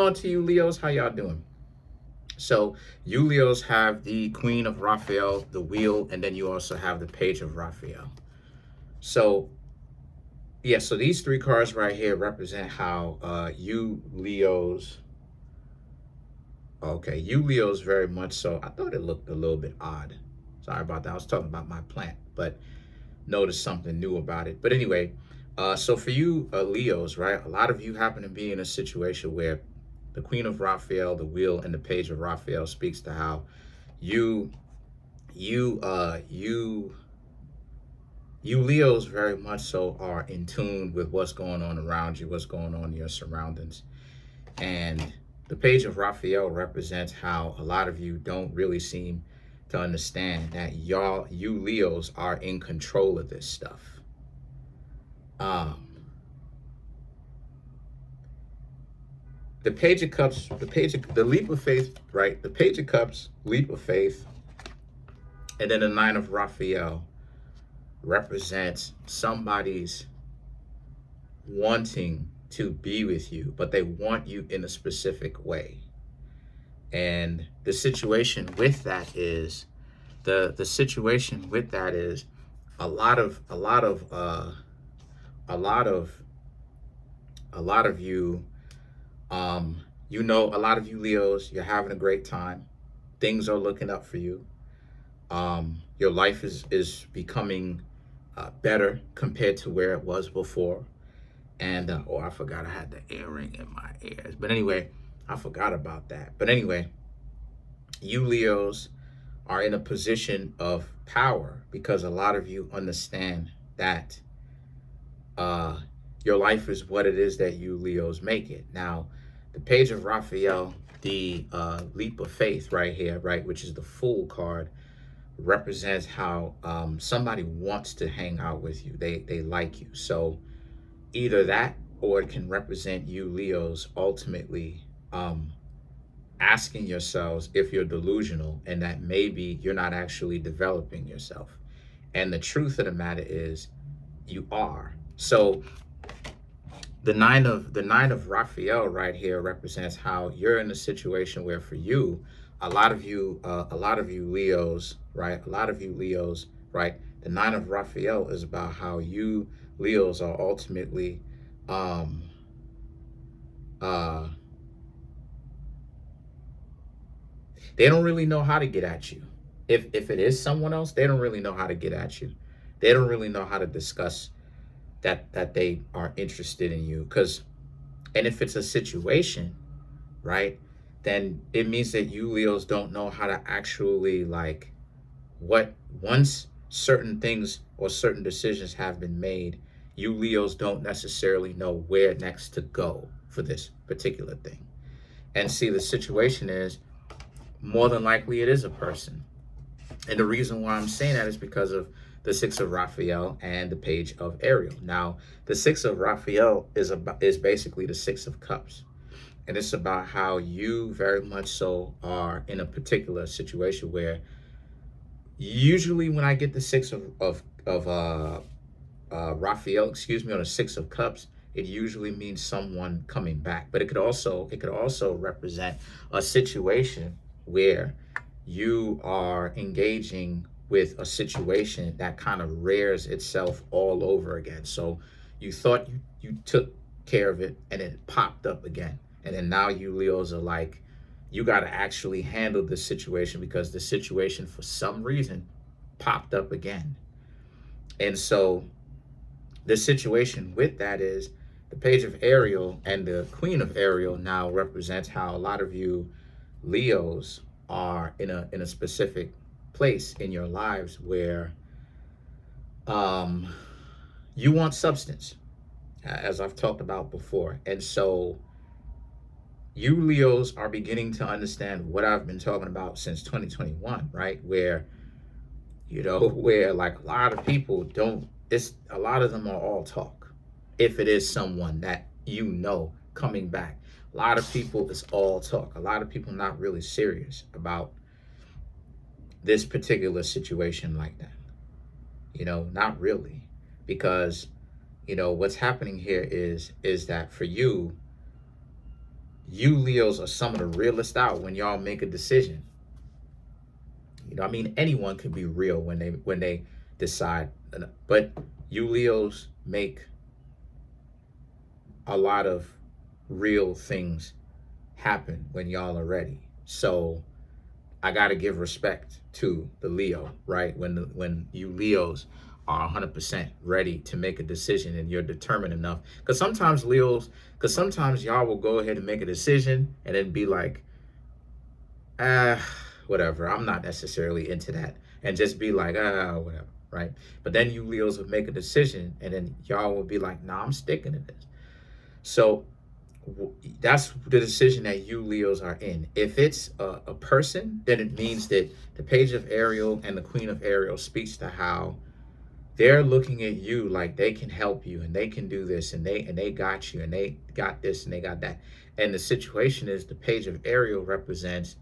On to you, Leos. How y'all doing? So you Leos have the Queen of Raphael, the Wheel, and then you also have the Page of Raphael. So yeah, so these three cards right here represent how you Leos. Okay, you Leos very much so. I thought it looked a little bit odd. Sorry about that. I was talking about my plant, but noticed something new about it. But anyway, so for you Leos, right? A lot of you happen to be in a situation where the Queen of Raphael, the Wheel, and the Page of Raphael speaks to how you you you you Leos very much so are in tune with what's going on around you, what's going on in your surroundings. And the Page of Raphael represents how a lot of you don't really seem to understand that you Leos are in control of this stuff. um the Page of Cups, the Leap of Faith, right? The Page of Cups, Leap of Faith, and then the Nine of Raphael represents somebody's wanting to be with you, but they want you in a specific way. And the situation with that is the situation with that is a lot of a lot of a lot of a lot of you a lot of you Leos, you're having a great time. Things are looking up for you. Your life is becoming better compared to where it was before. And oh, I forgot I had the earring in my ears. But anyway, I forgot about that. But anyway, you Leos are in a position of power because a lot of you understand that uh, your life is what it is that you Leos make it. Now, the Page of Raphael, the Leap of Faith right here, right, which is the Fool card, represents how somebody wants to hang out with you. They like you. So either that, or it can represent you Leos ultimately asking yourselves if you're delusional and that maybe you're not actually developing yourself. And the truth of the matter is you are. So the nine of Raphael right here represents how you're in a situation where for you, a lot of you Leos, right? A lot of you Leos, right? The Nine of Raphael is about how you Leos are ultimately um uh they don't really know how to get at you. If it is someone else, they don't really know how to get at you. They don't really know how to discuss that they are interested in you. Because and if it's a situation, right, then it means that you Leos don't know how to actually like what once certain things or certain decisions have been made, you Leos don't necessarily know where next to go for this particular thing. And see, the situation is more than likely it is a person. And the reason why I'm saying that is because of the Six of Raphael and the Page of Ariel. Now, the Six of Raphael is basically the Six of Cups. And it's about how you very much so are in a particular situation where usually when I get the Six of Raphael, excuse me, on a Six of Cups, it usually means someone coming back. But it could also represent a situation where you are engaging with a situation that kind of rears itself all over again. So you thought you took care of it and it popped up again. And then now you Leos are like, you got to actually handle this situation because the situation for some reason popped up again. And so the situation with that is the Page of Ariel and the Queen of Ariel now represents how a lot of you Leos are in a specific place in your lives where you want substance, as I've talked about before. And so you Leos are beginning to understand what I've been talking about since 2021, right? Where, where like a lot of people don't, it's a lot of them are all talk. If it is someone that coming back, a lot of people is all talk. A lot of people not really serious about this particular situation like that. Not really, because what's happening here is that for you you Leos are some of the realest out when y'all make a decision. You know, I mean, anyone can be real when they decide, but you Leos make a lot of real things happen when y'all are ready. So I got to give respect to the Leo, right? When you Leos are 100% ready to make a decision and you're determined enough. Because sometimes y'all will go ahead and make a decision and then be like, ah, whatever. I'm not necessarily into that. And just be like, whatever, right? But then you Leos will make a decision and then y'all will be like, nah, I'm sticking to this. So that's the decision that you Leos are in. If it's a person, then it means that the Page of Ariel and the Queen of Ariel speaks to how they're looking at you like they can help you and they can do this and they got you and they got this and they got that. And the situation is the Page of Ariel represents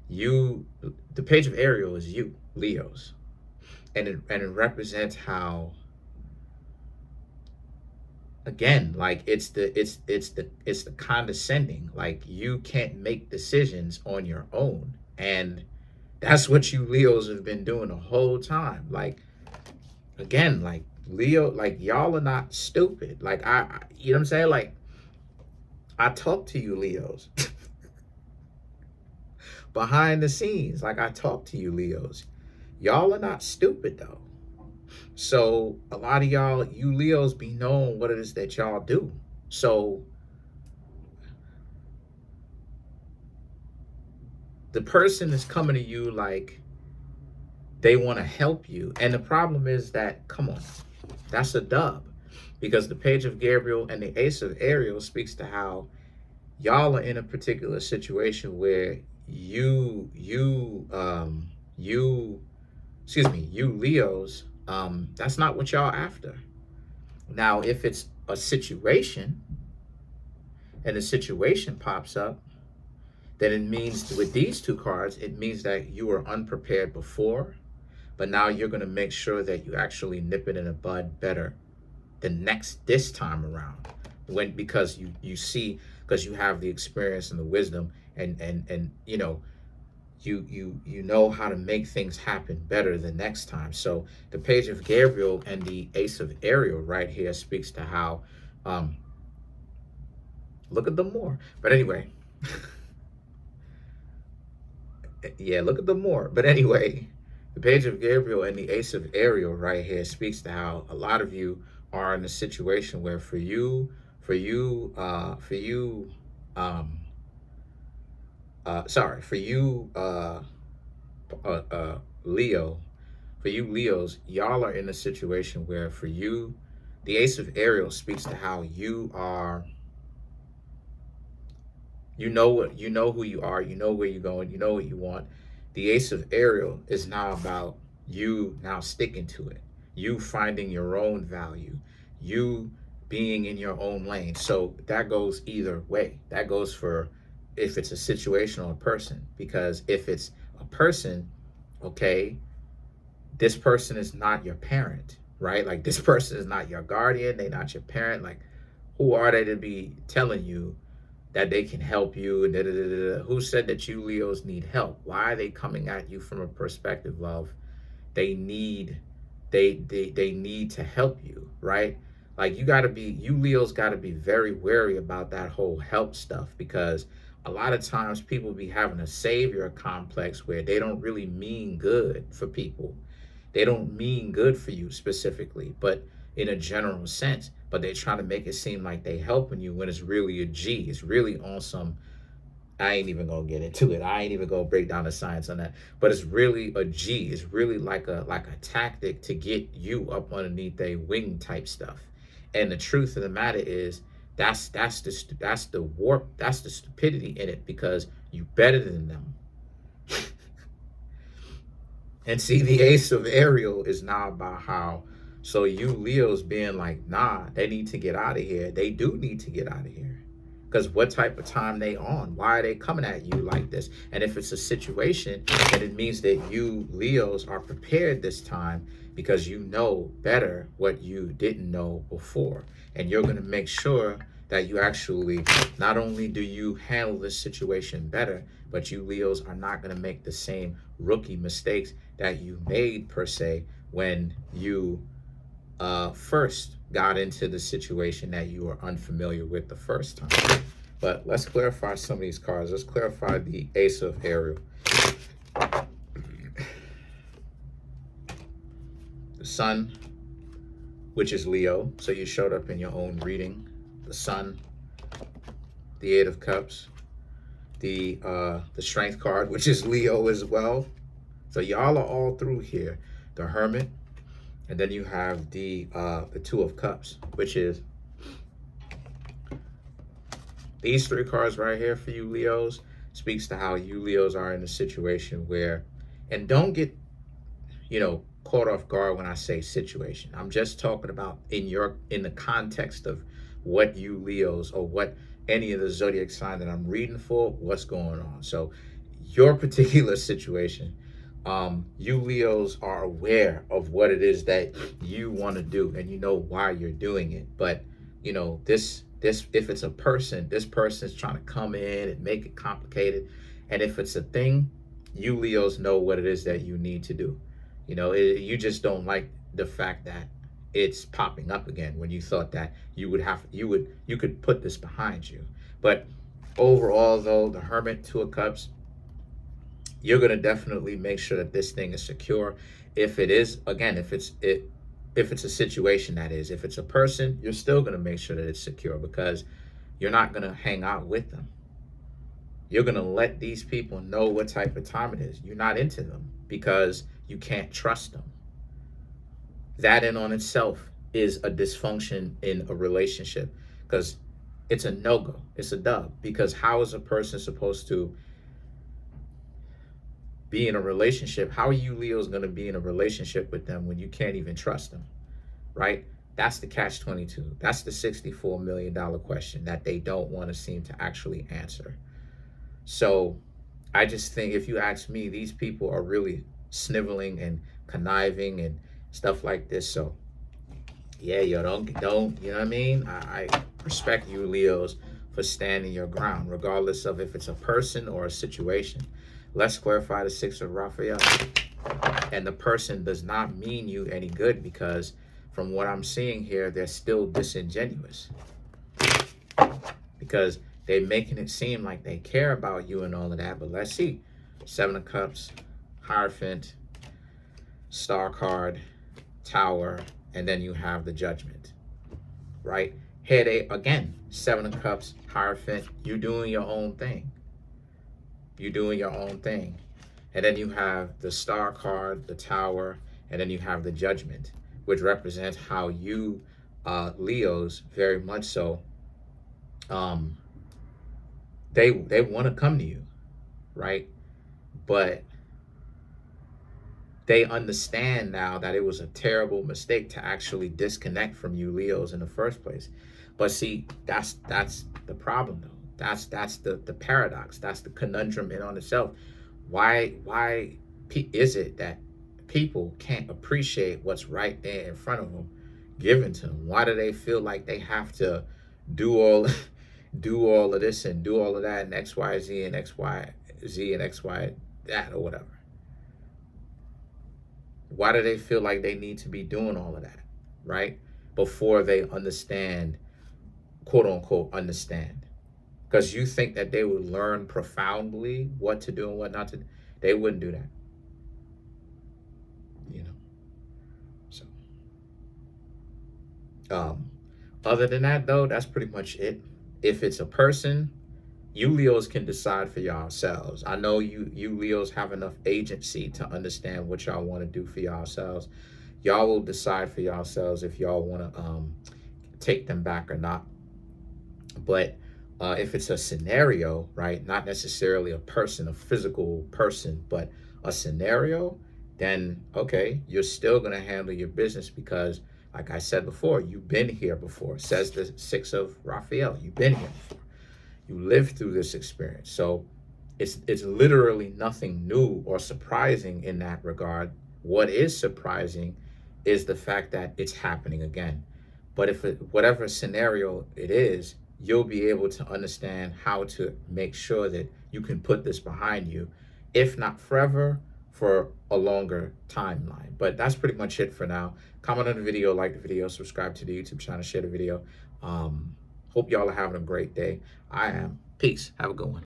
you. The Page of Ariel is you, Leos, and it represents how, again, like it's the condescending, like you can't make decisions on your own. And that's what you Leos have been doing the whole time. Like, again, like Leo, like y'all are not stupid. Like you know what I'm saying? Like, I talk to you Leos behind the scenes. Like, I talk to you Leos. Y'all are not stupid though. So a lot of y'all, you Leos, be knowing what it is that y'all do. So the person is coming to you like they want to help you. And the problem is that, come on, that's a dub. Because the Page of Gabriel and the Ace of Ariel speaks to how y'all are in a particular situation where you Leos, that's not what y'all after. Now, if it's a situation and the situation pops up, then it means with these two cards, it means that you were unprepared before, but now you're going to make sure that you actually nip it in the bud better this time around. Because you see, because you have the experience and the wisdom and you know, you know how to make things happen better the next time. So the Page of Gabriel and the Ace of Ariel right here speaks to how look at them more. But anyway, yeah, look at them more. But anyway, the Page of Gabriel and the Ace of Ariel right here speaks to how a lot of you are in a situation where for you Leo, for you Leos, y'all are in a situation where for you, the Ace of Ariel speaks to how you are, you know who you are, you know where you're going, you know what you want. The Ace of Ariel is now about you now sticking to it, you finding your own value, you being in your own lane. So that goes either way. That goes for if it's a situation or a person, because if it's a person, okay, this person is not your parent, right? Like, this person is not your guardian, they're not your parent. Like, who are they to be telling you that they can help you? Da, da, da, da, da. Who said that you Leos need help? Why are they coming at you from a perspective of they need to help you, right? Like, you Leos got to be very wary about that whole help stuff, because a lot of times people be having a savior complex where they don't really mean good for people. They don't mean good for you specifically, but in a general sense, but they try to make it seem like they helping you when it's really a G. It's really on some, I ain't even gonna get into it. I ain't even gonna break down the science on that. But it's really a G. It's really like a tactic to get you up underneath their wing type stuff. And the truth of the matter is that's the warp, that's the stupidity in it, because you better than them. And see, the Ace of Ariel is now about how, so you Leos being like, nah, they need to get out of here. They do need to get out of here. Because what type of time they on? Why are they coming at you like this? And if it's a situation, then it means that you Leos are prepared this time, because you know better what you didn't know before. And you're going to make sure that you actually, not only do you handle this situation better, but you Leos are not going to make the same rookie mistakes that you made, per se, when you first got into the situation that you were unfamiliar with the first time. But let's clarify some of these cards. Let's clarify the Ace of Ariel. The Sun, which is Leo, so you showed up in your own reading. The Sun, the Eight of Cups, the Strength card, which is Leo as well. So y'all are all through here. The Hermit, and then you have the Two of Cups, which is these three cards right here for you Leos. Speaks to how you Leos are in a situation where, and don't get, caught off guard when I say situation. I'm just talking about in the context of what you Leos, or what any of the zodiac sign that I'm reading for, what's going on. So your particular situation, you Leos are aware of what it is that you want to do, and you know why you're doing it. But this if it's a person, this person is trying to come in and make it complicated. And if it's a thing, you Leos know what it is that you need to do. You just don't like the fact that it's popping up again when you thought that you could put this behind you. But overall, though, the Hermit, Two of Cups, you're going to definitely make sure that this thing is secure. If it is, again, if it's a situation, that is, if it's a person, you're still going to make sure that it's secure, because you're not going to hang out with them. You're going to let these people know what type of time it is. You're not into them because you can't trust them. That in on itself is a dysfunction in a relationship, because it's a no-go. It's a dub. Because how is a person supposed to be in a relationship? How are you Leos going to be in a relationship with them when you can't even trust them, right? That's the catch-22. That's the $64 million question that they don't want to seem to actually answer. So I just think, if you ask me, these people are really sniveling and conniving and stuff like this. So yeah, don't, you know what I mean? I respect you Leos for standing your ground, regardless of if it's a person or a situation. Let's clarify the Six of Raphael. And the person does not mean you any good, because from what I'm seeing here, they're still disingenuous, because they're making it seem like they care about you and all of that. But let's see. Seven of Cups, Hierophant, Star card, Tower, and then you have the Judgment, right? Headache, again, Seven of Cups, Hierophant, you doing your own thing. You're doing your own thing. And then you have the Star card, the Tower, and then you have the Judgment, which represents how you Leos, very much so, they want to come to you, right? But they understand now that it was a terrible mistake to actually disconnect from you Leos in the first place. But see, that's the problem, though. That's the paradox. That's the conundrum in on itself. Why is it that people can't appreciate what's right there in front of them, given to them? Why do they feel like they have to do all of this and do all of that, and X, Y, Z, and X, Y, Z, and X, Y, that, or whatever? Why do they feel like they need to be doing all of that, right? Before they understand, quote unquote, understand. Because you think that they would learn profoundly what to do and what not to do. They wouldn't do that. So, other than that, though, that's pretty much it. If it's a person, you Leos can decide for yourselves. I know you Leos have enough agency to understand what y'all want to do for yourselves. Y'all will decide for yourselves if y'all want to take them back or not. But if it's a scenario, right, not necessarily a person, a physical person, but a scenario, then okay, you're still going to handle your business, because like I said before, you've been here before. Says the Six of Raphael. You've been here before. You lived through this experience. So it's literally nothing new or surprising in that regard. What is surprising is the fact that it's happening again. But if whatever scenario it is, you'll be able to understand how to make sure that you can put this behind you, if not forever, for a longer timeline. But that's pretty much it for now. Comment on the video, like the video, subscribe to the YouTube channel, share the video. Hope y'all are having a great day. I am. Peace. Have a good one.